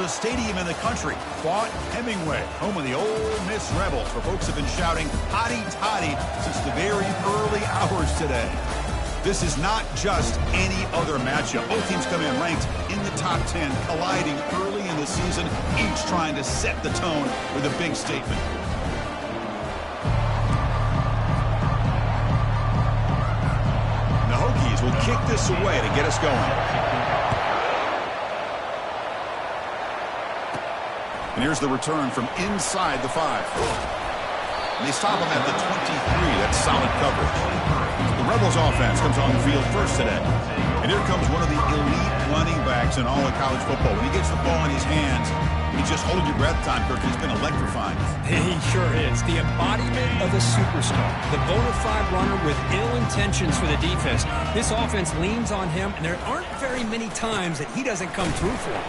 oldest stadium in the country. Fought Hemingway, home of the Ole Miss Rebels, where folks have been shouting "Hotty Toddy" since the very early hours today. This is not just any other matchup. Both teams come in ranked in the top 10, colliding early in the season, each trying to set the tone with a big statement. The Hokies will kick this away to get us going. And here's the return from inside the 5. And they stop him at the 23. That's solid coverage. The Rebels offense comes on the field first today. And here comes one of the elite running backs in all of college football. When he gets the ball in his hands, you just hold your breath time, Kirk. He's been electrifying. He sure is. The embodiment of a superstar. The bona fide runner with ill intentions for the defense. This offense leans on him, and there aren't very many times that he doesn't come through for him.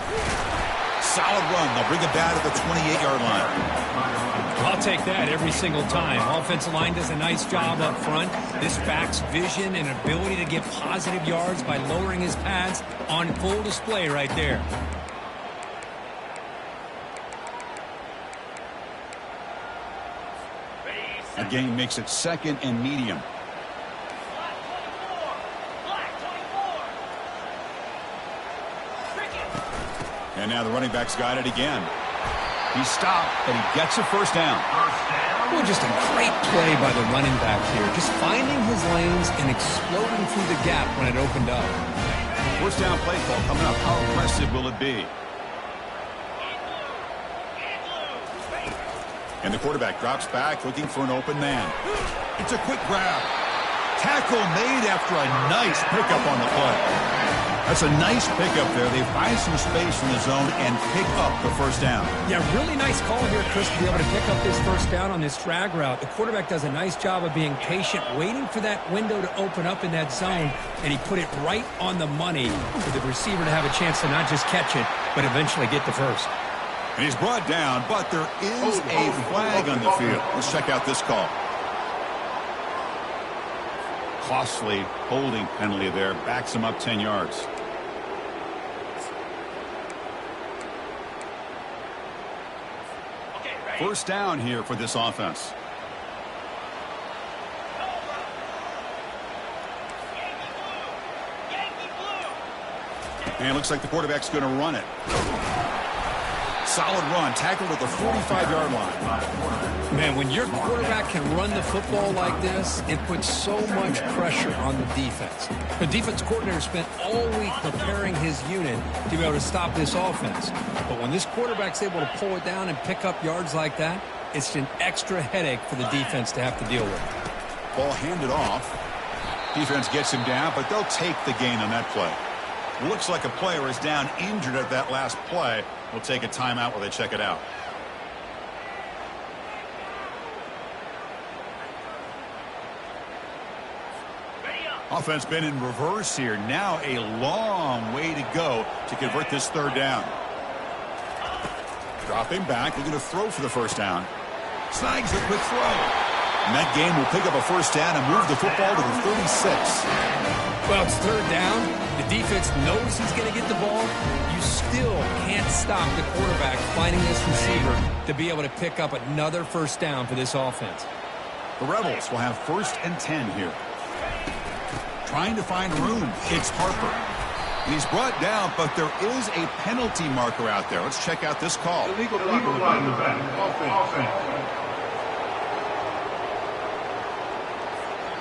Solid run. They'll bring it down to the 28-yard line. I'll take that every single time. Offensive line does a nice job up front. This back's vision and ability to get positive yards by lowering his pads on full display right there. The game makes it 2nd and medium. And now the running back's got it again. He stopped, but he gets a first down. Well, just a great play by the running back here. Just finding his lanes and exploding through the gap when it opened up. First down play call coming up. How aggressive will it be? And the quarterback drops back looking for an open man. It's a quick grab. Tackle made after a nice pickup on the play. That's a nice pickup there. They find some space in the zone and pick up the first down. Yeah, really nice call here, Chris, to be able to pick up this first down on this drag route. The quarterback does a nice job of being patient, waiting for that window to open up in that zone, and he put it right on the money for the receiver to have a chance to not just catch it, but eventually get the first. And he's brought down, but there is a flag on the field. Let's check out this call. Costly holding penalty there. Backs him up 10 yards. First down here for this offense. And it looks like the quarterback's going to run it. Solid run, tackled at the 45-yard line. Man, when your quarterback can run the football like this, it puts so much pressure on the defense. The defense coordinator spent all week preparing his unit to be able to stop this offense. But when this quarterback's able to pull it down and pick up yards like that, it's an extra headache for the defense to have to deal with. Ball handed off. Defense gets him down, but they'll take the gain on that play. Looks like a player is down injured at that last play. We'll take a timeout while they check it out. Offense been in reverse here. Now a long way to go to convert this third down. Dropping back, looking to throw for the first down. Snags a quick throw. And that game will pick up a first down and move the football to the 36. Well, it's third down. The defense knows he's going to get the ball. You still can't stop the quarterback finding this receiver to be able to pick up another first down for this offense. The Rebels will have 1st and 10 here. Trying to find room. It's Harper. And he's brought down, but there is a penalty marker out there. Let's check out this call. Illegal line offense.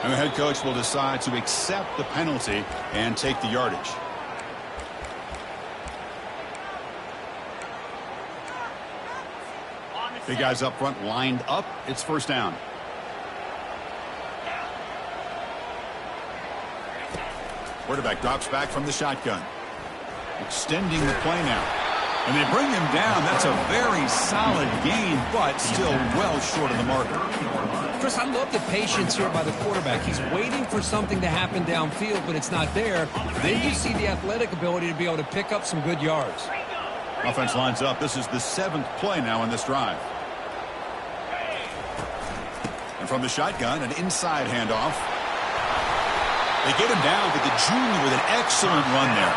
And the head coach will decide to accept the penalty and take the yardage. Big guys up front lined up. It's first down. Quarterback drops back from the shotgun. Extending the play now. And they bring him down. That's a very solid gain, but still well short of the marker. Chris, I love the patience here by the quarterback. He's waiting for something to happen downfield, but it's not there. Then you see the athletic ability to be able to pick up some good yards. Offense lines up. This is the 7th play now in this drive. And from the shotgun, an inside handoff. They get him down to the junior with an excellent run there.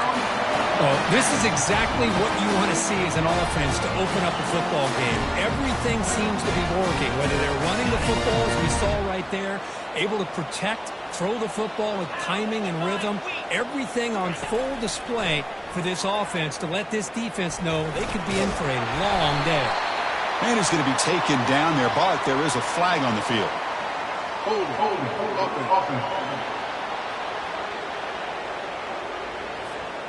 Well, this is exactly what you want to see as an offense to open up a football game. Everything seems to be working, whether they're running the football, as we saw right there, able to protect, throw the football with timing and rhythm. Everything on full display for this offense to let this defense know they could be in for a long day. And he's going to be taken down there, but there is a flag on the field. Hold offense.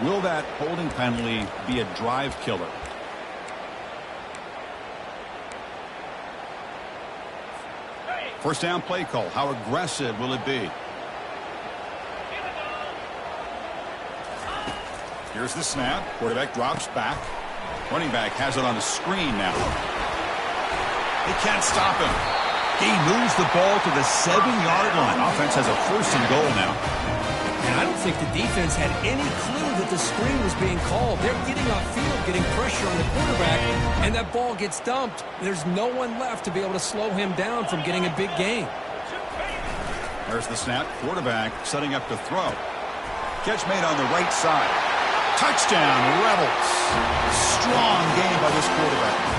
Will that holding penalty be a drive killer? First down play call. How aggressive will it be? Here's the snap. Quarterback drops back. Running back has it on the screen now. They can't stop him. He moves the ball to the 7-yard line. Offense has a 1st and goal now. And I don't think the defense had any clue that the screen was being called. They're getting upfield, getting pressure on the quarterback, and that ball gets dumped. There's no one left to be able to slow him down from getting a big gain. There's the snap. Quarterback setting up to throw. Catch made on the right side. Touchdown, Rebels. Strong game by this quarterback.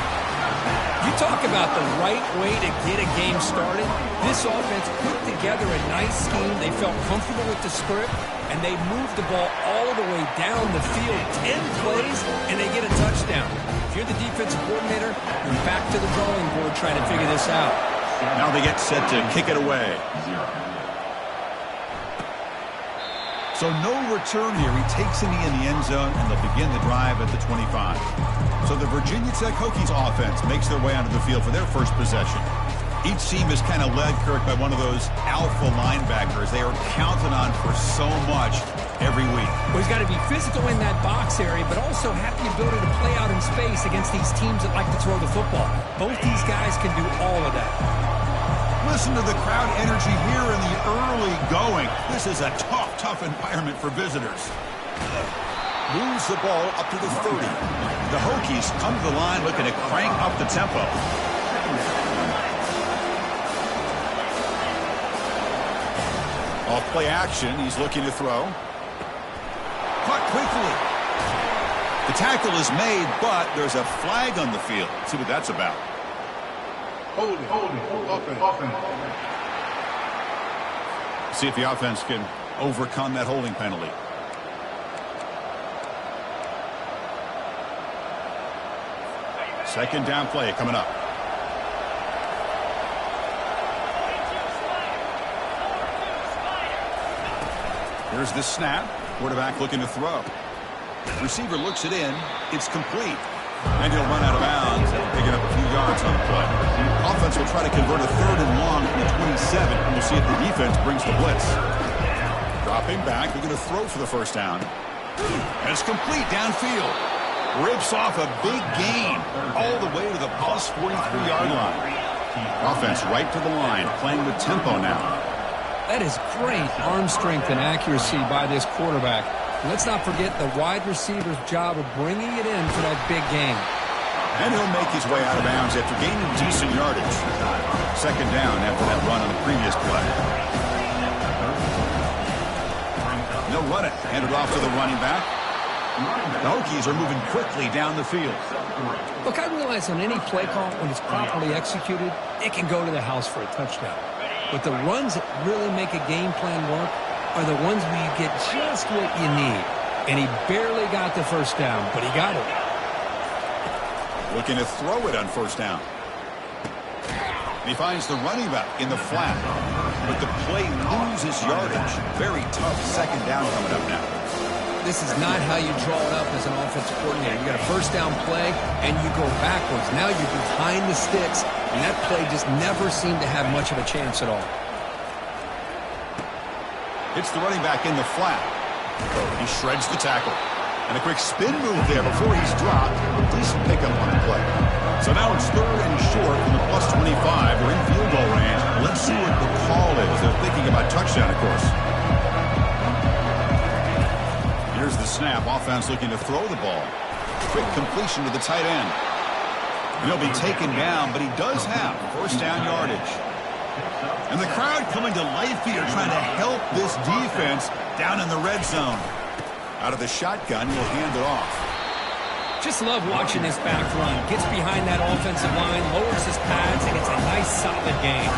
You talk about the right way to get a game started. This offense put together a nice scheme. They felt comfortable with the script, and they moved the ball all the way down the field. 10 plays, and they get a touchdown. If you're the defensive coordinator, you're back to the drawing board trying to figure this out. Now they get set to kick it away. So no return here. He takes a knee in the end zone, and they'll begin the drive at the 25. So the Virginia Tech Hokies offense makes their way onto the field for their first possession. Each team is kind of led, Kirk, by one of those alpha linebackers they are counted on for so much every week. Well, he's got to be physical in that box area, but also have the ability to play out in space against these teams that like to throw the football. Both these guys can do all of that. Listen to the crowd energy here in the early going. This is a tough environment for visitors. Moves the ball up to the 30. The Hokies come to the line looking to crank up the tempo. Off play action, he's looking to throw. Caught quickly. The tackle is made, but there's a flag on the field. Let's see what that's about. Hold offense. See if the offense can overcome that holding penalty. Second down play coming up. Here's the snap. Quarterback looking to throw. Receiver looks it in. It's complete. And he'll run out of bounds, picking up a few yards on the play. Offense will try to convert a 3rd and long from the 27, and we'll see if the defense brings the blitz. Dropping back, they're going to throw for the first down. And it's complete downfield. Rips off a big gain all the way to the plus 43-yard line. Offense right to the line, playing with tempo now. That is great arm strength and accuracy by this quarterback. Let's not forget the wide receiver's job of bringing it in for that big game. And he'll make his way out of bounds after gaining decent yardage. Second down after that run on the previous play. They'll run it. Hand it off to the running back. The Hokies are moving quickly down the field. Look, I realize on any play call, when it's properly executed, it can go to the house for a touchdown. But the runs that really make a game plan work are the ones where you get just what you need. And he barely got the first down, but he got it. Looking to throw it on first down. He finds the running back in the flat. But the play loses yardage. Very tough second down coming up now. This is not how you draw it up as an offensive coordinator. You got a first down play, and you go backwards. Now you're behind the sticks, and that play just never seemed to have much of a chance at all. Hits the running back in the flat. He shreds the tackle. And a quick spin move there before he's dropped. Decent pickup on the play. So now it's 3rd and short from the plus 25. They're in field goal range. Let's see what the call is. They're thinking about touchdown, of course. Here's the snap. Offense looking to throw the ball. Quick completion to the tight end. And he'll be taken down, but he does have first down yardage. And the crowd coming to life here trying to help this defense down in the red zone. Out of the shotgun, he'll hand it off. Just love watching this back run. Gets behind that offensive line, lowers his pads, and it's a nice, solid gain.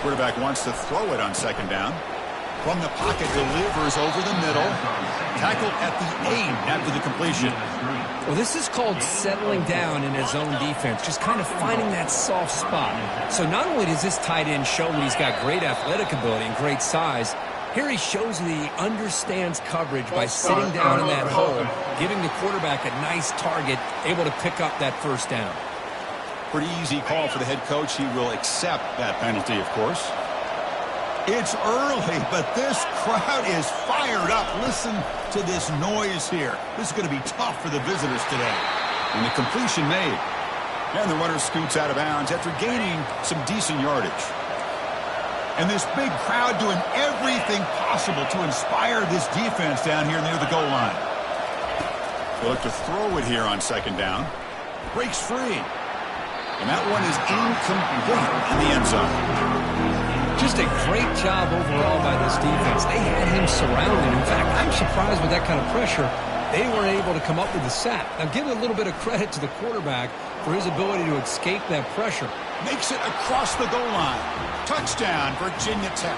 Quarterback wants to throw it on second down. From the pocket, delivers over the middle. Tackled at the 8 after the completion. Well, this is called settling down in his zone defense, just kind of finding that soft spot. So not only does this tight end show that he's got great athletic ability and great size, here he shows that he understands coverage by sitting down in that hole, giving the quarterback a nice target, able to pick up that first down. Pretty easy call for the head coach. He will accept that penalty, of course. It's early, but this crowd is fired up. Listen to this noise here. This is going to be tough for the visitors today. And the completion made. And the runner scoots out of bounds after gaining some decent yardage. And this big crowd doing everything possible to inspire this defense down here near the goal line. They look to throw it here on second down. Breaks free. And that one is incomplete in the end zone. Just a great job overall by this defense. They had him surrounded. In fact, I'm surprised with that kind of pressure, they weren't able to come up with a sack. Now, give a little bit of credit to the quarterback for his ability to escape that pressure. Makes it across the goal line. Touchdown, Virginia Tech.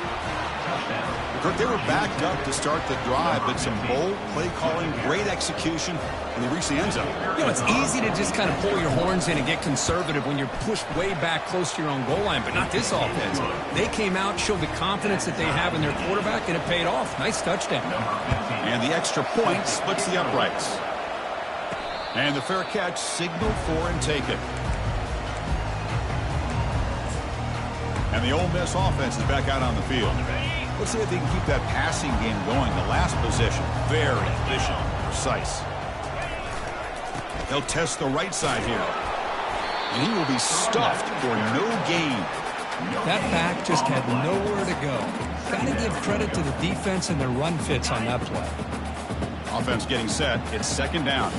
They were backed up to start the drive, but some bold play calling, great execution, and they reached the end zone. You know, it's easy to just kind of pull your horns in and get conservative when you're pushed way back close to your own goal line, but not this offense. They came out, showed the confidence that they have in their quarterback, and it paid off. Nice touchdown. And the extra point splits the uprights. And the fair catch signaled for and taken. And the Ole Miss offense is back out on the field. Let's see if they can keep that passing game going. The last possession, very efficient, precise. They'll test the right side here. And he will be stuffed for no gain. That back just had nowhere to go. Got to give credit to the defense and their run fits on that play. Offense getting set. It's second down.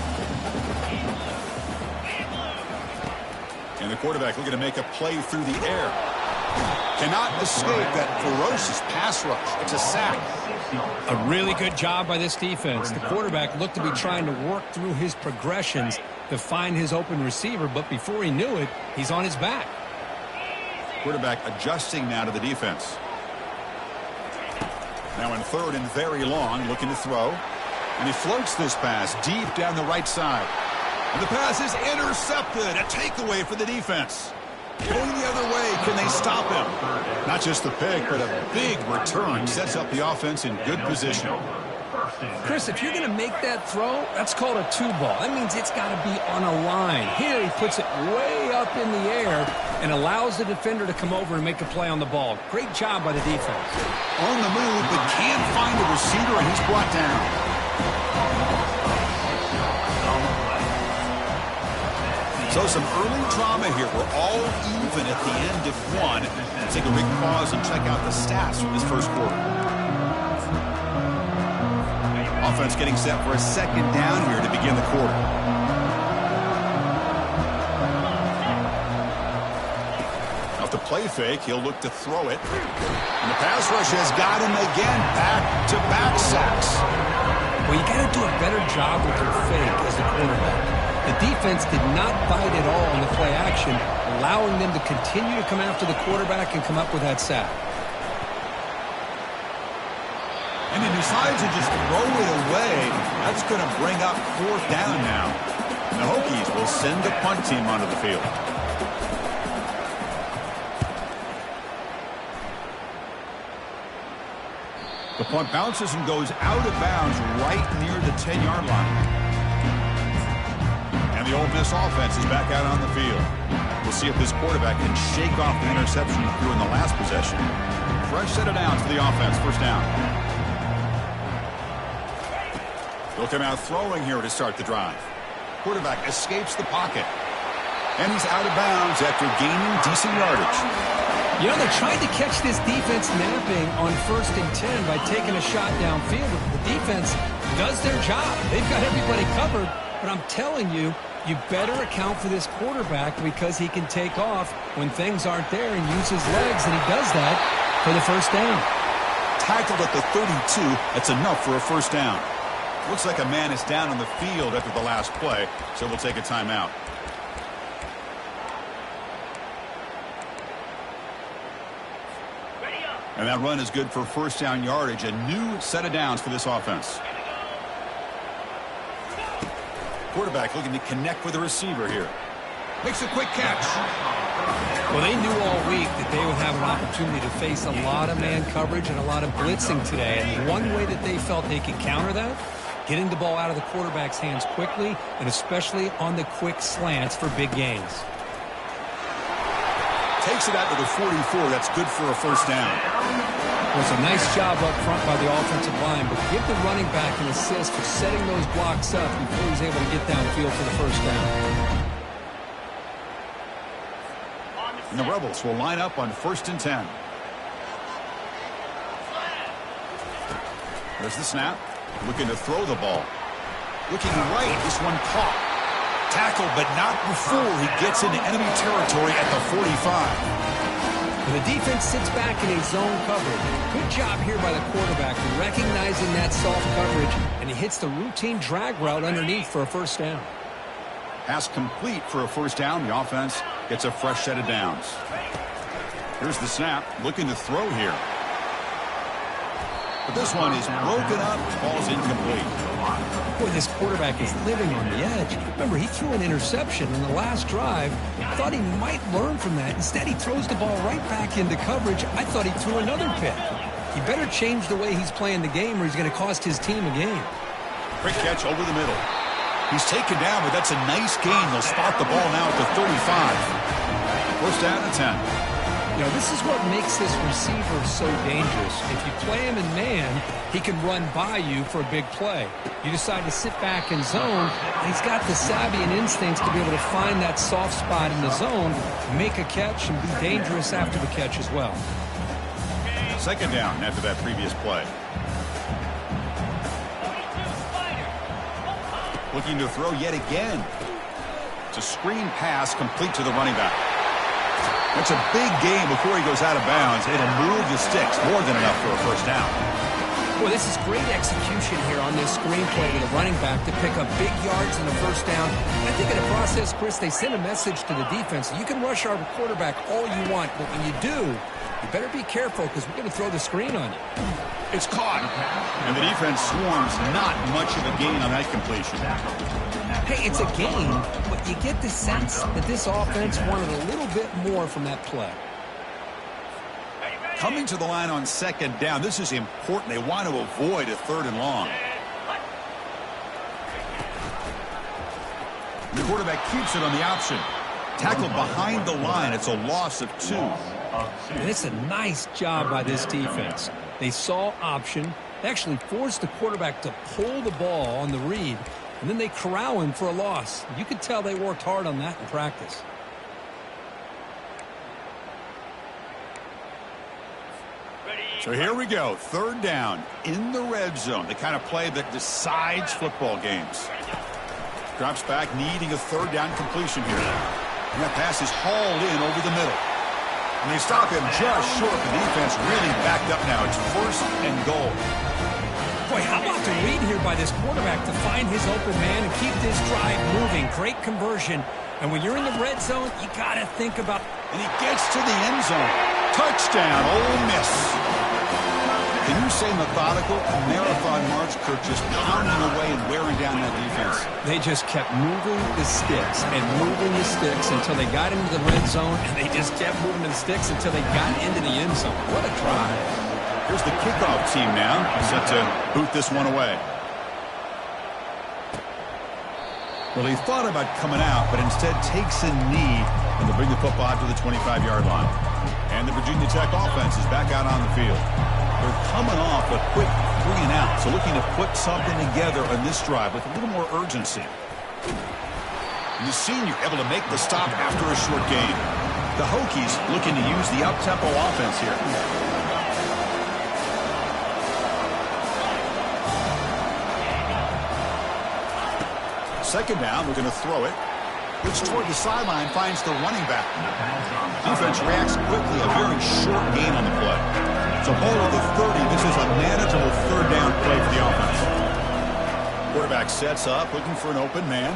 And the quarterback looking to make a play through the air. Cannot escape that ferocious pass rush. It's a sack. A really good job by this defense. The quarterback looked to be trying to work through his progressions to find his open receiver, but before he knew it, he's on his back. Quarterback adjusting now to the defense. Now in third and very long, looking to throw. And he floats this pass deep down the right side. And the pass is intercepted. A takeaway for the defense. Going the other way, can they stop him? Not just the pick, but a big return sets up the offense in good position. Chris, if you're going to make that throw, that's called a two ball. That means it's got to be on a line. Here he puts it way up in the air and allows the defender to come over and make a play on the ball. Great job by the defense. On the move, but can't find a receiver, and he's brought down. So some early drama here. We're all even at the end of one. Let's take a big pause and check out the stats from this first quarter. Offense getting set for a second down here to begin the quarter. Off the play fake, he'll look to throw it. And the pass rush has got him again. Back-to-back sacks. Well, you got to do a better job with your fake as the quarterback. The defense did not bite at all on the play action, allowing them to continue to come after the quarterback and come up with that sack. And he decides to just throw it away. That's going to bring up fourth down now. The Hokies will send the punt team onto the field. The punt bounces and goes out of bounds right near the 10-yard line. And the Ole Miss offense is back out on the field. We'll see if this quarterback can shake off the interception he threw in the last possession. Fresh set of downs for the offense. First down. They'll come out throwing here to start the drive. Quarterback escapes the pocket. And he's out of bounds after gaining decent yardage. You know, they tried to catch this defense napping on 1st and 10 by taking a shot downfield. The defense does their job. They've got everybody covered. But I'm telling you, You better account for this quarterback because he can take off when things aren't there and use his legs, and he does that for the first down. Tackled at the 32. That's enough for a first down. Looks like a man is down on the field after the last play, so we'll take a timeout. And that run is good for first down yardage. A new set of downs for this offense. Quarterback looking to connect with the receiver here. Makes a quick catch. Well, they knew all week that they would have an opportunity to face a lot of man coverage and a lot of blitzing today. And one way that they felt they could counter that, getting the ball out of the quarterback's hands quickly, and especially on the quick slants for big gains. Takes it out to the 44. That's good for a first down. It was a nice job up front by the offensive line, but give the running back an assist for setting those blocks up before he was able to get downfield for the first down. And the Rebels will line up on 1st and 10. There's the snap. Looking to throw the ball. Looking right. This one caught. Tackled, but not before he gets into enemy territory at the 45. The defense sits back in a zone coverage. Good job here by the quarterback recognizing that soft coverage, and he hits the routine drag route underneath for a first down. Pass complete for a first down. The offense gets a fresh set of downs. Here's the snap. Looking to throw here. But this one is broken up. Ball's incomplete. Boy, this quarterback is living on the edge. Remember, he threw an interception in the last drive. Thought he might learn from that. Instead, he throws the ball right back into coverage. I thought he threw another pick. He better change the way he's playing the game or he's going to cost his team a game. Quick catch over the middle. He's taken down, but that's a nice gain. They'll spot the ball now at the 35. First down and 10. You know, this is what makes this receiver so dangerous. If you play him in man, he can run by you for a big play. You decide to sit back in zone, and he's got the savvy and instincts to be able to find that soft spot in the zone, make a catch, and be dangerous after the catch as well. Second down after that previous play. Looking to throw yet again. It's a screen pass complete to the running back. That's a big gain before he goes out of bounds. It'll move the sticks. More than enough for a first down. Boy, this is great execution here on this screenplay to the running back to pick up big yards in the first down. I think in the process, Chris, they send a message to the defense. You can rush our quarterback all you want, but when you do, you better be careful because we're going to throw the screen on you. It's caught. And the defense swarms. Not much of a gain on that completion. Hey, it's a gain, but you get the sense that this offense wanted a little bit more from that play. Coming to the line on second down. This is important. They want to avoid a 3rd and long. The quarterback keeps it on the option. Tackled behind the line. It's a loss of 2. And it's a nice job by this defense. They saw option. They actually forced the quarterback to pull the ball on the read. And then they corral him for a loss. You could tell they worked hard on that in practice. So here we go. 3rd down in the red zone. The kind of play that decides football games. Drops back, needing a 3rd down completion here. And that pass is hauled in over the middle. And they stop him just short. The defense really backed up now. It's 1st and goal. Boy, how about the read here by this quarterback to find his open man and keep this drive moving. Great conversion. And when you're in the red zone, you got to think about... And he gets to the end zone. Touchdown, Ole Miss. Can you say methodical? A marathon march, Kirk, just pounding away and wearing down that defense. They just kept moving the sticks and moving the sticks until they got into the red zone, and they just kept moving the sticks until they got into the end zone. What a drive. Here's the kickoff team now, set to boot this one away. Well, he thought about coming out, but instead takes a knee, and they'll bring the football out to the 25-yard line. And the Virginia Tech offense is back out on the field. They're coming off a quick 3 and out, so looking to put something together on this drive with a little more urgency. And the senior able to make the stop after a short gain. The Hokies looking to use the up-tempo offense here. Second down, we're going to throw it. which toward the sideline finds the running back. Defense reacts quickly, a very short gain on the play. So ball at the 30, this is a manageable third down play for the offense. Quarterback sets up, looking for an open man.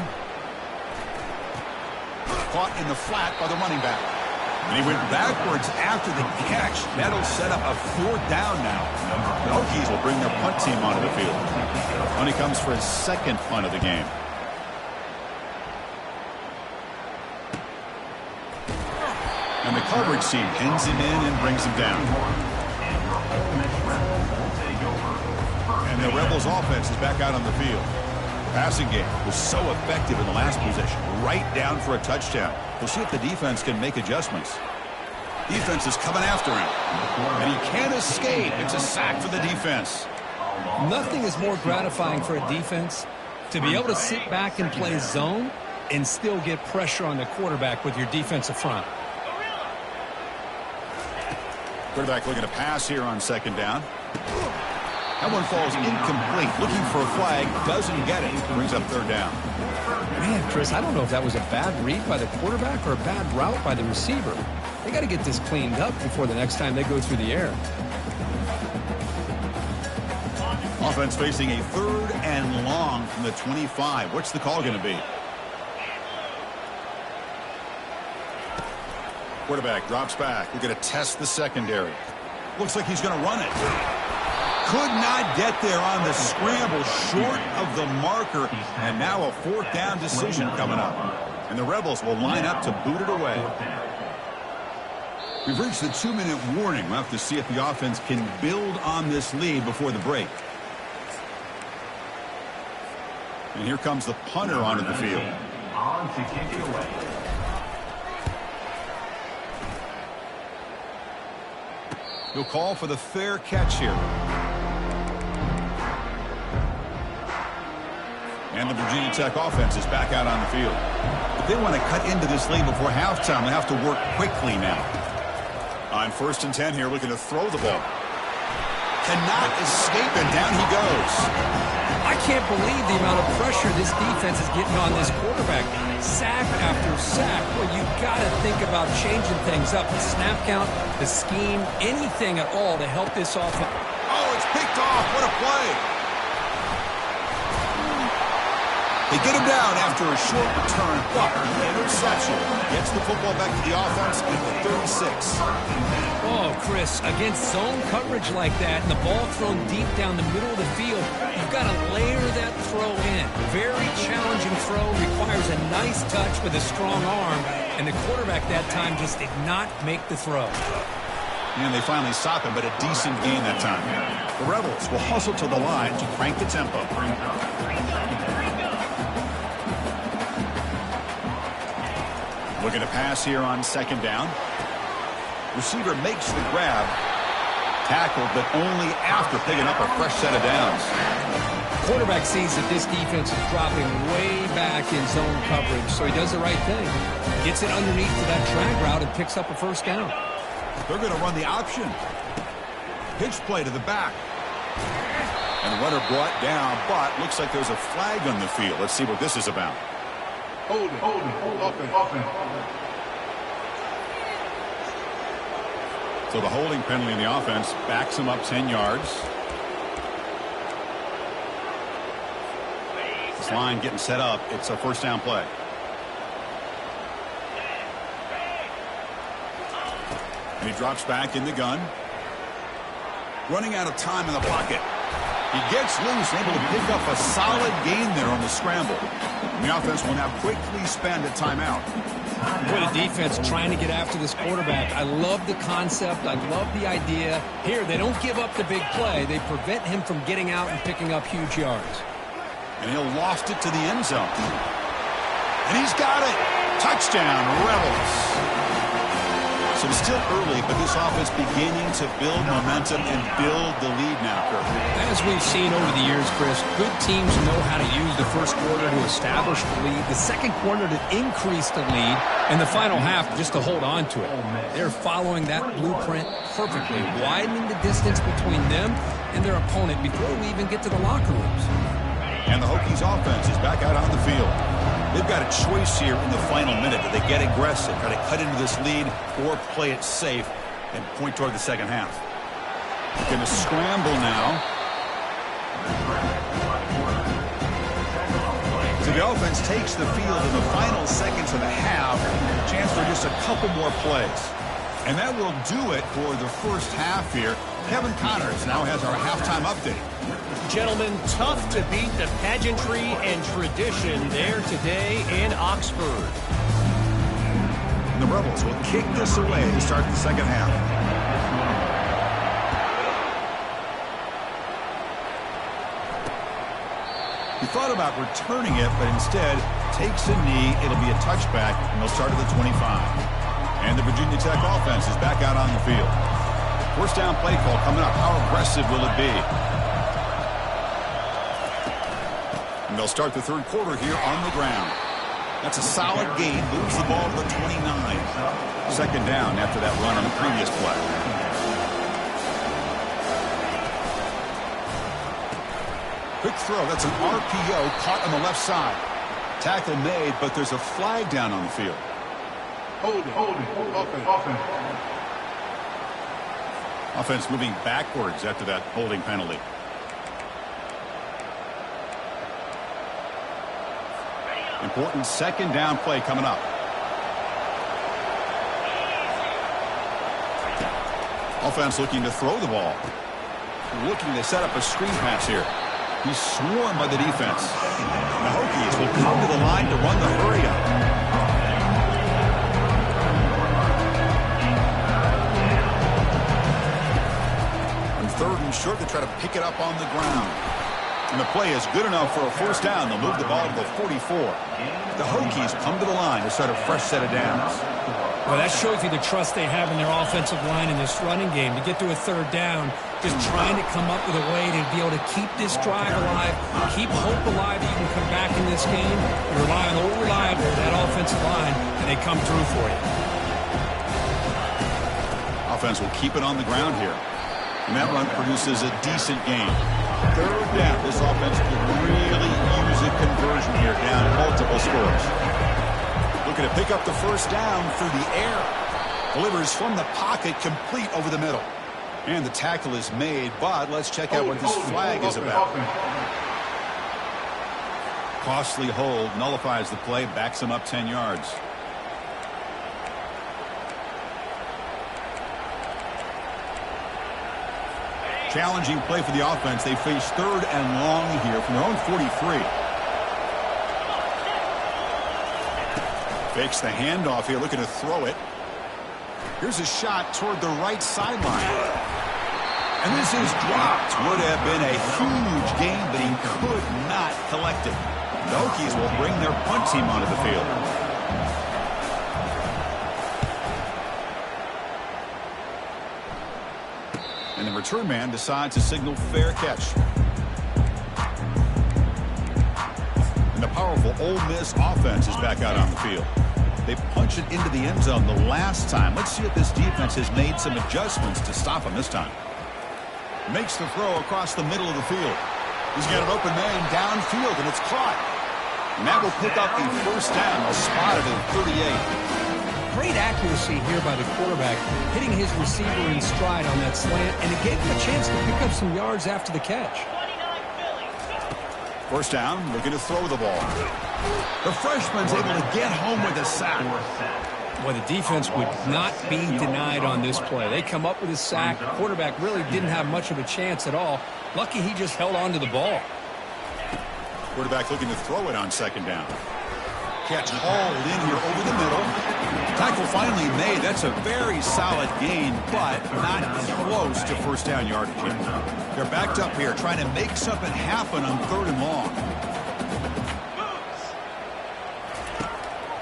Caught in the flat by the running back. And he went backwards after the catch. That'll set up a fourth down now. The Hokies will bring their punt team onto the field. When he comes for his second punt of the game. And the coverage team pins him in and brings him down. And the Rebels offense is back out on the field. Passing game was so effective in the last possession. Right down for a touchdown. We'll see if the defense can make adjustments. Defense is coming after him. And he can't escape. It's a sack for the defense. Nothing is more gratifying for a defense to be able to sit back and play zone and still get pressure on the quarterback with your defensive front. Quarterback looking to pass here on second down. That one falls incomplete. Looking for a flag. Doesn't get it. Brings up third down. Man, Chris, I don't know if that was a bad read by the quarterback or a bad route by the receiver. They got to get this cleaned up before the next time they go through the air. Offense facing a third and long from the 25. What's the call going to be? Quarterback drops back. We're going to test the secondary. Looks like he's going to run it. Could not get there on the scramble, short of the marker, and now a fourth down decision coming up. And the Rebels will line up to boot it away. We've reached the 2-minute warning. We'll have to see if the offense can build on this lead before the break. And here comes the punter onto the field. On to kick it away. He'll call for the fair catch here. And the Virginia Tech offense is back out on the field. If they want to cut into this lead before halftime, they have to work quickly now. On 1st and 10 here, looking to throw the ball. Cannot escape, and down he goes. I can't believe the amount of pressure this defense is getting on this quarterback. Sack after sack. Well, you got to think about changing things up. The snap count, the scheme, anything at all to help this offense. Oh, it's picked off. What a play. They get him down after a short return, but the interception gets the football back to the offense at the 36. Oh, Chris, against zone coverage like that and the ball thrown deep down the middle of the field, you've got to layer that throw in. Very challenging throw, requires a nice touch with a strong arm, and the quarterback that time just did not make the throw. And they finally stop him, but a decent gain that time. The Rebels will hustle to the line to crank the tempo. Looking to pass here on second down. Receiver makes the grab. Tackled, but only after picking up a fresh set of downs. Quarterback sees that this defense is dropping way back in zone coverage, so he does the right thing. Gets it underneath to that drag route and picks up a first down. They're going to run the option. Pitch play to the back. And the runner brought down, but looks like there's a flag on the field. Let's see what this is about. Hold it. Offense. So the holding penalty in the offense backs him up 10 yards. This line getting set up. It's a first down play. And he drops back in the gun. Running out of time in the pocket. He gets loose, able to pick up a solid gain there on the scramble. The offense will now quickly spend a timeout. Boy, the defense trying to get after this quarterback. I love the concept. I love the idea. Here, they don't give up the big play. They prevent him from getting out and picking up huge yards. And he'll loft it to the end zone. And he's got it. Touchdown, Rebels. So it's still early, but this offense beginning to build momentum and build the lead now, Kirk. As we've seen over the years, Chris, good teams know how to use the first quarter to establish the lead, the second quarter to increase the lead, and the final half just to hold on to it. They're following that blueprint perfectly, widening the distance between them and their opponent before we even get to the locker rooms. And the Hokies offense is back out on the field. They've got a choice here in the final minute. Do they get aggressive, try to cut into this lead, or play it safe and point toward the second half? Going to scramble now. So the offense takes the field in the final seconds of the half. Chance for just a couple more plays. And that will do it for the first half here. Kevin Connors now has our halftime update. Gentlemen, tough to beat the pageantry and tradition there today in Oxford. And the Rebels will kick this away to start the second half. He thought about returning it, but instead takes a knee. It'll be a touchback, and they'll start at the 25. And the Virginia Tech offense is back out on the field. First down play call coming up. How aggressive will it be? And they'll start the third quarter here on the ground. That's a solid gain. Moves the ball to the 29. Second down after that run on the previous play. Quick throw. That's an RPO caught on the left side. Tackle made, but there's a flag down on the field. Hold it. Offense moving backwards after that holding penalty. Important second down play coming up. Offense looking to throw the ball. Looking to set up a screen pass here. He's swarmed by the defense. The Hokies will come to the line to run the hurry up. Third and short, they try to pick it up on the ground. And the play is good enough for a first down. They'll move the ball to the 44. The Hokies come to the line to start a fresh set of downs. Well, that shows you the trust they have in their offensive line in this running game. To get to a third down, just trying to come up with a way to be able to keep this drive alive, keep hope alive that you can come back in this game. You rely on old reliable, that offensive line, and they come through for you. Offense will keep it on the ground here. And that run produces a decent gain. Third down. This offense could really use a conversion here down multiple scores. Looking to pick up the first down through the air. Delivers from the pocket, complete over the middle. And the tackle is made, but let's check out what this flag is about. Costly hold, nullifies the play, backs him up 10 yards. Challenging play for the offense. They face third and long here from their own 43. Fakes the handoff here, looking to throw it. Here's a shot toward the right sideline. And this is dropped. Would have been a huge gain, but he could not collect it. The Hokies will bring their punt team onto the field. And the return man decides to signal fair catch. And the powerful Ole Miss offense is back out on the field. They punched it into the end zone the last time. Let's see if this defense has made some adjustments to stop him this time. Makes the throw across the middle of the field. He's got an open man downfield, and it's caught. And that will pick up the first down. A spot at 38. Great accuracy here by the quarterback, hitting his receiver in stride on that slant, and it gave him a chance to pick up some yards after the catch. First down, looking to throw the ball. The freshman's able to get home with a sack. Well, the defense would not be denied on this play. They come up with a sack. The quarterback really didn't have much of a chance at all. Lucky he just held on to the ball. Quarterback looking to throw it on second down. Catch hauled in here over the middle. Tackle finally made. That's a very solid gain, but not close to first down yardage yet. They're backed up here trying to make something happen on third and long.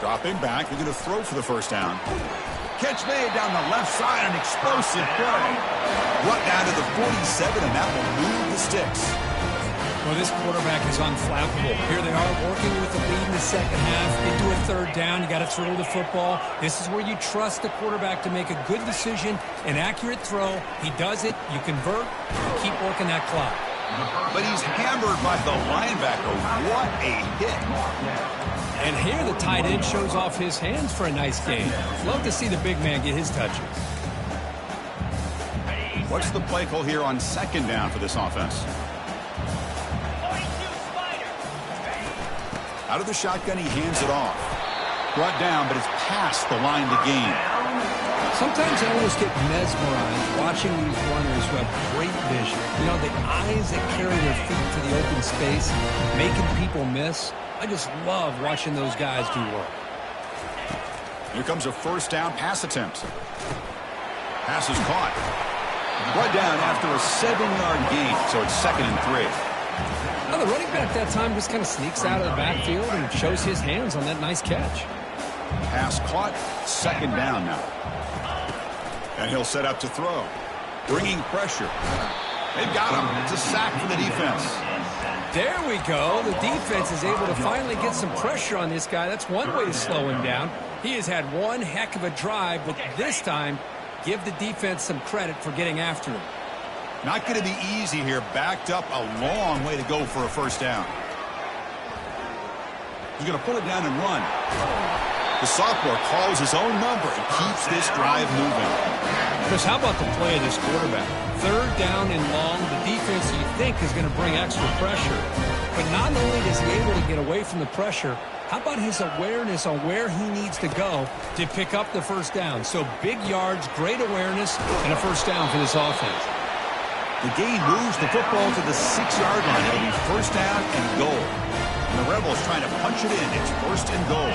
Dropping back. They're going to throw for the first down. Catch made down the left side. An explosive play. Brought down to the 47, and that will move the sticks. Well, this quarterback is unflappable. Here they are working with the lead in the second half. Into a third down. You got to throw the football. This is where you trust the quarterback to make a good decision, an accurate throw. He does it. You convert. You keep working that clock. But he's hammered by the linebacker. What a hit. And here the tight end shows off his hands for a nice game. Love to see the big man get his touches. What's the play call here on second down for this offense? Out of the shotgun, he hands it off. Brought down, but it's past the line to gain. Sometimes I almost get mesmerized watching these runners who have great vision. You know, the eyes that carry their feet to the open space, making people miss. I just love watching those guys do work. Here comes a first down pass attempt. Pass is caught. Brought down after a 7-yard gain, so it's 2nd and 3. Now the running back that time just kind of sneaks out of the backfield and shows his hands on that nice catch. Pass caught, 2nd down now. And he'll set up to throw. Bringing pressure. They've got him. It's a sack for the defense. There we go. The defense is able to finally get some pressure on this guy. That's one way to slow him down. He has had one heck of a drive, but this time, give the defense some credit for getting after him. Not going to be easy here. Backed up a long way to go for a first down. He's going to pull it down and run. The sophomore calls his own number and keeps this drive moving. Chris, how about the play of this quarterback? 3rd down and long. The defense, you think, is going to bring extra pressure. But not only is he able to get away from the pressure, how about his awareness on where he needs to go to pick up the first down? So big yards, great awareness, and a first down for this offense. The gain moves the football to the 6-yard line. It'll be first down and goal. And the Rebels trying to punch it in. It's 1st and goal.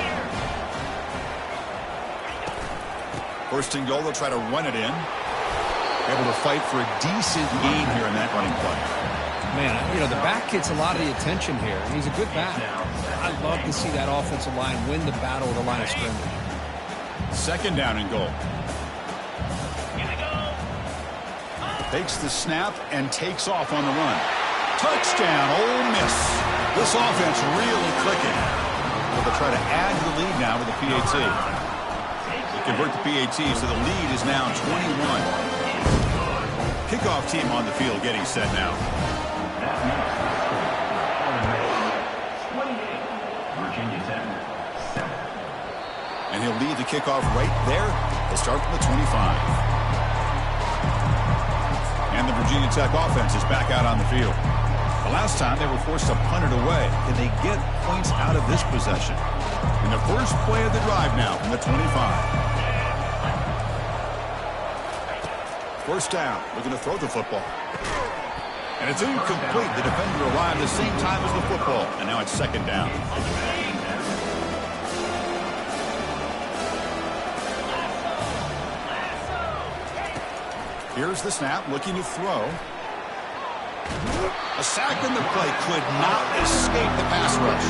1st and goal, they'll try to run it in. Able to fight for a decent gain here in that running play. Man, you know, the back gets a lot of the attention here. He's a good back. I love to see that offensive line win the battle at the line of scrimmage. 2nd down and goal. Takes the snap and takes off on the run. Touchdown, Ole Miss. This offense really clicking. They'll try to add to the lead now with the PAT. They convert the PAT, so the lead is now 21. Kickoff team on the field getting set now. And he'll lead the kickoff right there. They'll start from the 25. And the Virginia Tech offense is back out on the field. The last time they were forced to punt it away. Can they get points out of this possession? In the first play of the drive now from the 25. First down, looking to throw the football. And it's incomplete. The defender arrived at the same time as the football. And now it's 2nd down. Here's the snap, looking to throw. A sack in the play could not escape the pass rush.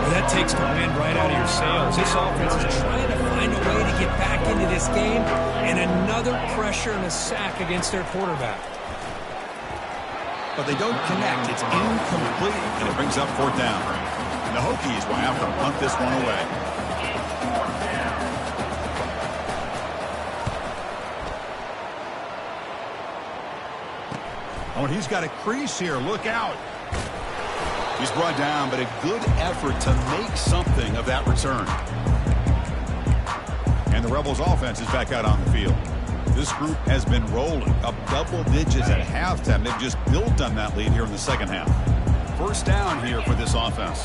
Well, that takes the wind right out of your sails. This offense is trying to find a way to get back into this game, and another pressure and a sack against their quarterback. But they don't connect. It's incomplete, and it brings up 4th down. And the Hokies will have to punt this one away. Oh, and he's got a crease here. Look out. He's brought down, but a good effort to make something of that return. And the Rebels offense is back out on the field. This group has been rolling up double digits at halftime. They've just built on that lead here in the second half. First down here for this offense.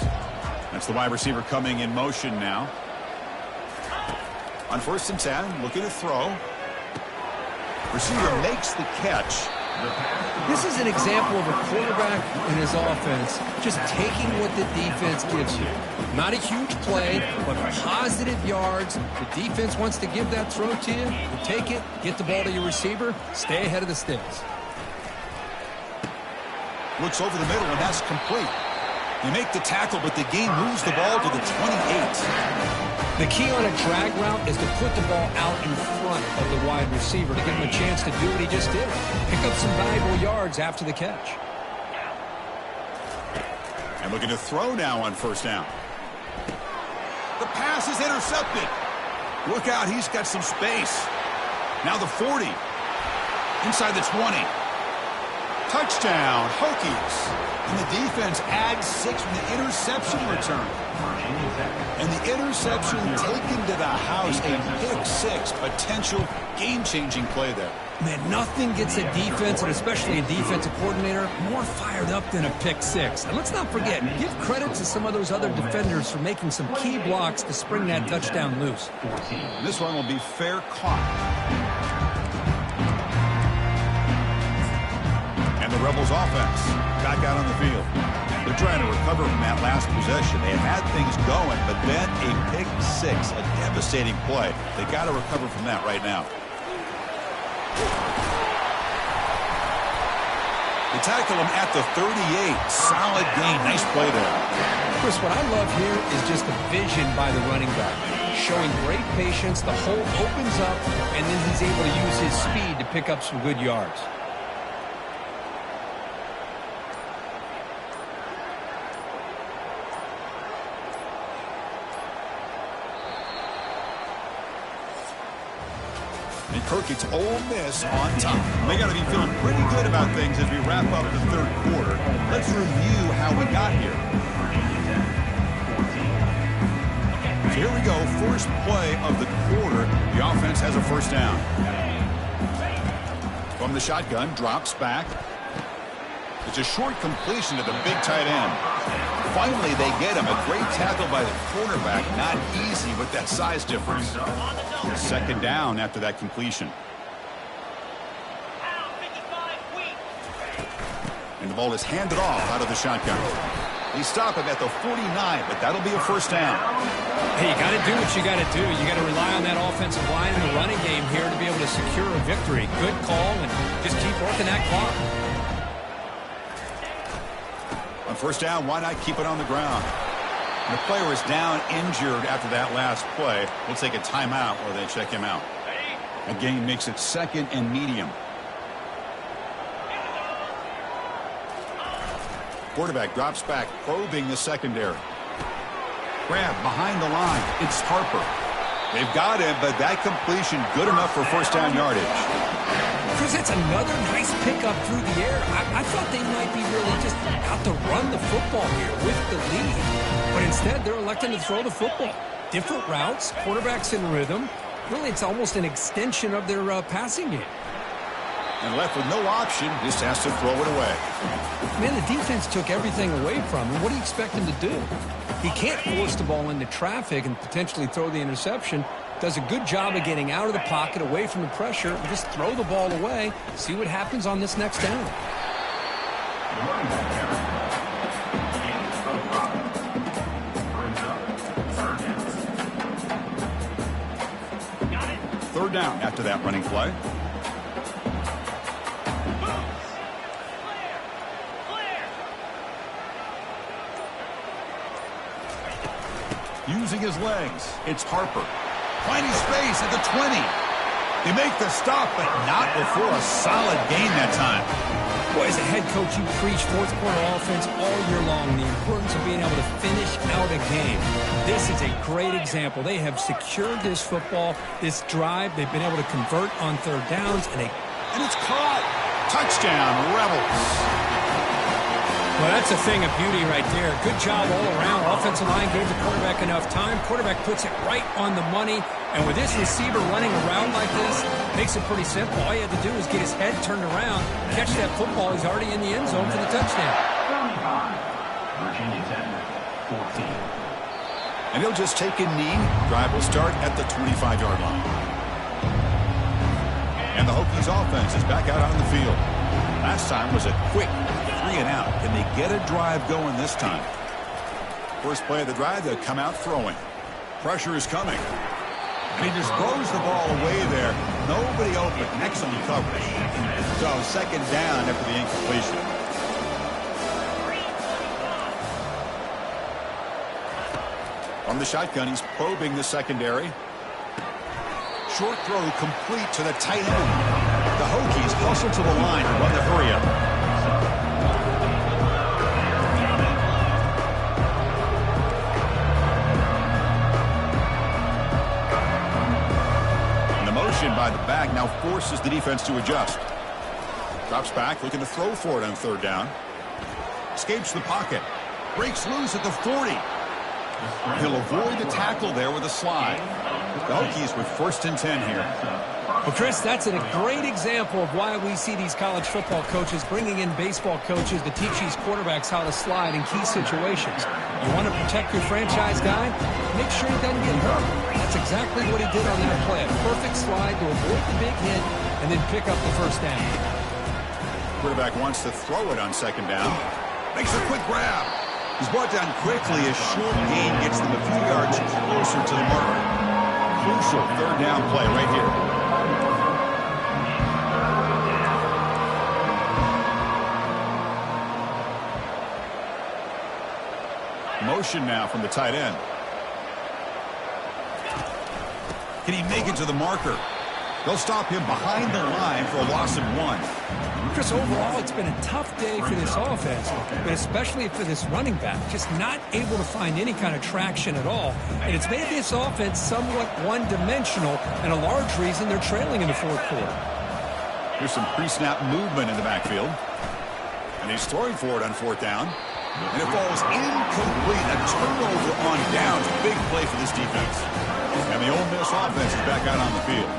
That's the wide receiver coming in motion now. On 1st and 10, looking to throw. Receiver makes the catch. This is an example of a quarterback and his offense just taking what the defense gives you. Not a huge play, but positive yards. The defense wants to give that throw to you. You take it, get the ball to your receiver, stay ahead of the sticks. Looks over the middle, and that's complete. They make the tackle, but the game moves the ball to the 28. The key on a drag route is to put the ball out in front of the wide receiver to give him a chance to do what he just did. Pick up some valuable yards after the catch. And looking to throw now on 1st down. The pass is intercepted. Look out, he's got some space. Now the 40. Inside the 20. Touchdown, Hokies. And the defense adds 6 from the interception return. And the interception taken to the house, a pick-6, potential game-changing play there. Man, nothing gets a defense, and especially a defensive coordinator, more fired up than a pick-6. And let's not forget, give credit to some of those other defenders for making some key blocks to spring that touchdown loose. This one will be fair caught. And the Rebels offense back out on the field. They're trying to recover from that last possession. They had things going, but then a pick-6, a devastating play. They got to recover from that right now. They tackle him at the 38. Solid gain. Nice play there. Chris, what I love here is just the vision by the running back. Showing great patience. The hole opens up, and then he's able to use his speed to pick up some good yards. And Kirk, it's Ole Miss on top. They got to be feeling pretty good about things as we wrap up the third quarter. Let's review how we got here. So here we go. First play of the quarter. The offense has a first down. From the shotgun, drops back. It's a short completion to the big tight end. Finally, they get him. A great tackle by the quarterback. Not easy with that size difference. Second down after that completion. And the ball is handed off out of the shotgun. They stop him at the 49, but that'll be a first down. Hey, you got to do what you got to do. You got to rely on that offensive line in the running game here to be able to secure a victory. Good call, and just keep working that clock. On first down, why not keep it on the ground? And the player is down injured after that last play. We'll take a timeout or they check him out. Again, makes it second and medium. Quarterback drops back, probing the secondary. Grab behind the line. It's Harper. They've got him, but that completion good enough for first down yardage. Chris, that's another nice pickup through the air. I thought they might be really just out to run the football here with the lead. But instead, they're electing to throw the football. Different routes, quarterbacks in rhythm. Really, it's almost an extension of their passing game. And left with no option, just has to throw it away. Man, the defense took everything away from him. What do you expect him to do? He can't force the ball into traffic and potentially throw the interception. Does a good job of getting out of the pocket, away from the pressure, and just throw the ball away. See what happens on this next down. Third down after that running play. Using his legs, it's Harper. Finding space at the 20. They make the stop, but not before a solid gain that time. Boy, as a head coach, you preach fourth quarter offense all year long, the importance of being able to finish out a game. This is a great example. They have secured this football, this drive. They've been able to convert on third downs, and it's caught. Touchdown, Rebels. Well, that's a thing of beauty right there. Good job all around. Offensive line gave the quarterback enough time. Quarterback puts it right on the money. And with this receiver running around like this, makes it pretty simple. All you had to do is get his head turned around, catch that football. He's already in the end zone for the touchdown. Virginia Tech, 14. And he'll just take a knee. Drive will start at the 25-yard line. And the Hokies offense is back out on the field. Last time was a quick 3 and out. Can they get a drive going this time? First play of the drive, they'll come out throwing. Pressure is coming. And he just throws the ball away there. Nobody open. Excellent coverage. So second down after the incompletion. From the shotgun, he's probing the secondary. Short throw complete to the tight end. The Hokies hustle to the line to run the hurry-up. And the motion by the back now forces the defense to adjust. Drops back, looking to throw for it on third down. Escapes the pocket. Breaks loose at the 40. He'll avoid the tackle there with a slide. The Hokies with 1st and 10 here. Well, Chris, that's a great example of why we see these college football coaches bringing in baseball coaches to teach these quarterbacks how to slide in key situations. You want to protect your franchise guy? Make sure he doesn't get hurt. That's exactly what he did on that play. A perfect slide to avoid the big hit and then pick up the first down. Quarterback wants to throw it on 2nd down. Makes a quick grab. He's brought down quickly as short gain gets them a few yards closer to the mark. Crucial 3rd down play right here. Motion now from the tight end. Can he make it to the marker? They'll stop him behind the line for a loss of 1. Chris, overall, it's been a tough day for this offense, but especially for this running back. Just not able to find any kind of traction at all. And it's made this offense somewhat one-dimensional, and a large reason they're trailing in the 4th quarter. Here's some pre-snap movement in the backfield. And he's throwing for it on 4th down. And it falls incomplete. A turnover on downs. Big play for this defense. And the Ole Miss offense is back out on the field.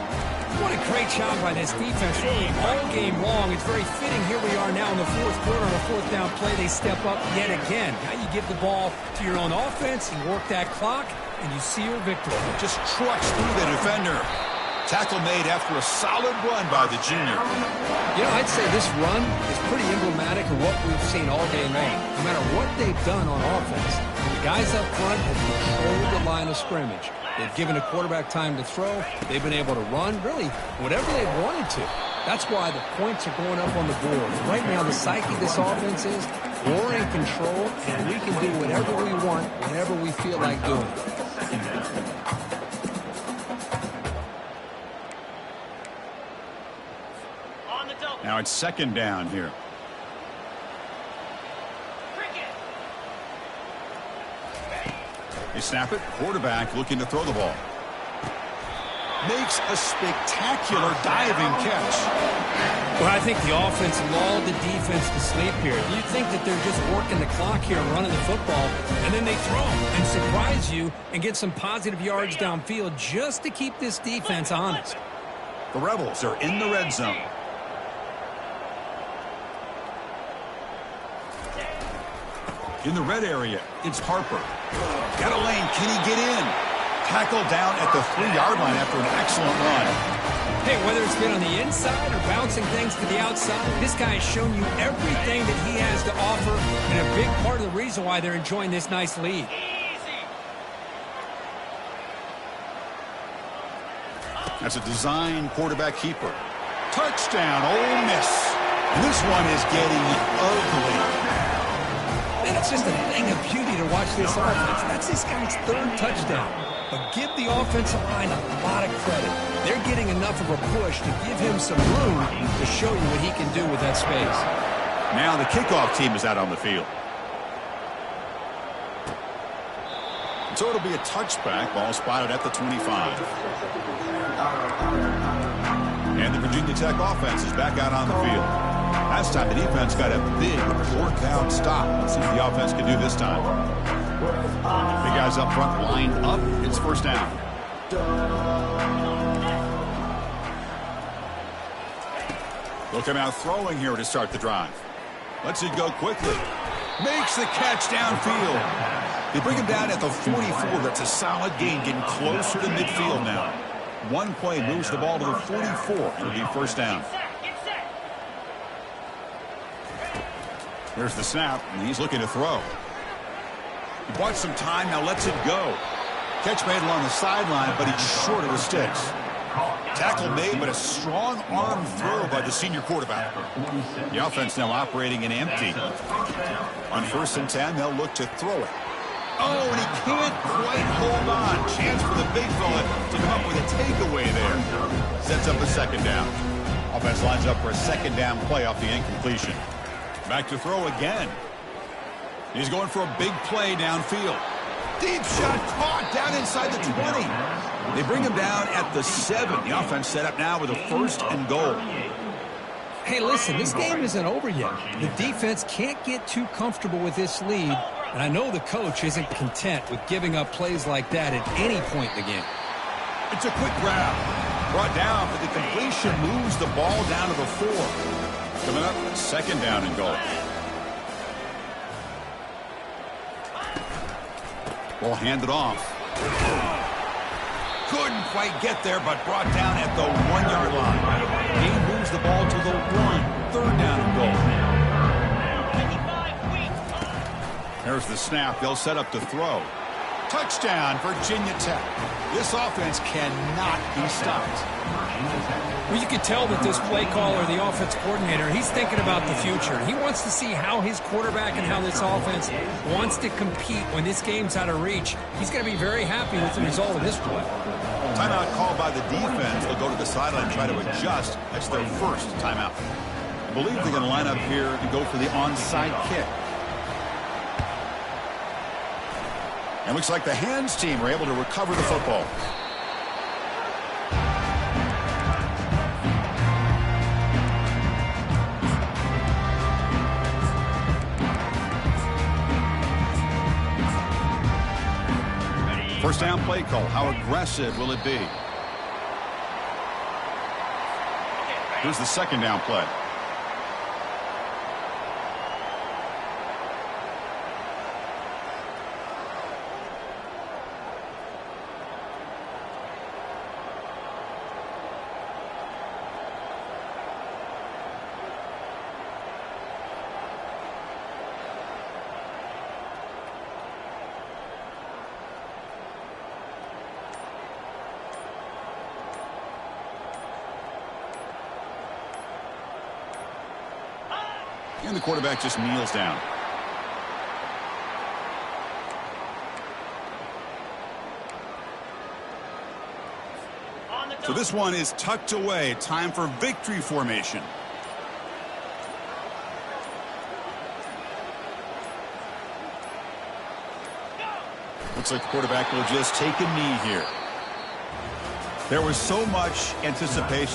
What a great job by this defense. Really all game long. It's very fitting. Here we are now in the 4th quarter on a 4th down play. They step up yet again. Now you give the ball to your own offense. You work that clock, and you see your victory. Just trucks through the defender. Tackle made after a solid run by the junior. You know, I'd say this run is pretty emblematic of what we've seen all day long. No matter what they've done on offense, the guys up front have controlled the line of scrimmage. They've given a quarterback time to throw. They've been able to run, really, whatever they've wanted to. That's why the points are going up on the board. Right now, the psyche of this offense is we're in control, and we can do whatever we want, whenever we feel like doing it. Now it's 2nd down here. They snap it. Quarterback looking to throw the ball. Makes a spectacular diving catch. Well, I think the offense lulled the defense to sleep here. You'd think that they're just working the clock here and running the football, and then they throw and surprise you and get some positive yards downfield just to keep this defense honest. The Rebels are in the red zone. In the red area, it's Harper. Got a lane. Can he get in? Tackled down at the 3-yard line after an excellent run. Hey, whether it's been on the inside or bouncing things to the outside, this guy has shown you everything that he has to offer, and a big part of the reason why they're enjoying this nice lead. That's a design quarterback keeper. Touchdown, Ole Miss. This one is getting ugly. Man, it's just a thing of beauty to watch this offense. That's this guy's 3rd touchdown. But give the offensive line a lot of credit. They're getting enough of a push to give him some room to show you what he can do with that space. Now the kickoff team is out on the field. So it'll be a touchback. Ball spotted at the 25. And the Virginia Tech offense is back out on the field. Last time the defense got a big 4th-down stop. Let's see if the offense can do this time. Big guys up front lined up. It's 1st down. They'll come out throwing here to start the drive. Lets it go quickly. Makes the catch downfield. They bring him down at the 44. That's a solid gain, getting closer to midfield now. One play moves the ball to the 44. It'll be 1st down. There's the snap, and he's looking to throw. He bought some time, now lets it go. Catch made along the sideline, but he's short of the sticks. Tackle made, but a strong arm throw by the senior quarterback. The offense now operating in empty. On 1st and 10, they'll look to throw it. Oh, and he can't quite hold on. Chance for the big fella to come up with a takeaway there. Sets up a 2nd down. Offense lines up for a 2nd down play off the incompletion. Back to throw again. He's going for a big play downfield. Deep shot caught down inside the 20. They bring him down at the 7. The offense set up now with a 1st and goal. Hey, listen, this game isn't over yet. The defense can't get too comfortable with this lead, and I know the coach isn't content with giving up plays like that at any point in the game. It's a quick grab. Brought down for the completion, moves the ball down to the 4. Coming up, 2nd down and goal. Ball handed off. Couldn't quite get there, but brought down at the 1-yard line. He moves the ball to the 1. 3rd down and goal. There's the snap. They'll set up to throw. Touchdown, Virginia Tech. This offense cannot be stopped. Well, you could tell that this play caller, the offense coordinator, he's thinking about the future. He wants to see how his quarterback and how this offense wants to compete when this game's out of reach. He's going to be very happy with the result of this play. Timeout called by the defense. They'll go to the sideline and try to adjust. That's their first timeout. I believe they're going to line up here and go for the onside kick. And looks like the hands team are able to recover the football. First down play call. How aggressive will it be? Here's the 2nd down play. And the quarterback just kneels down. So this one is tucked away. Time for victory formation. Looks like the quarterback will just take a knee here. There was so much anticipation.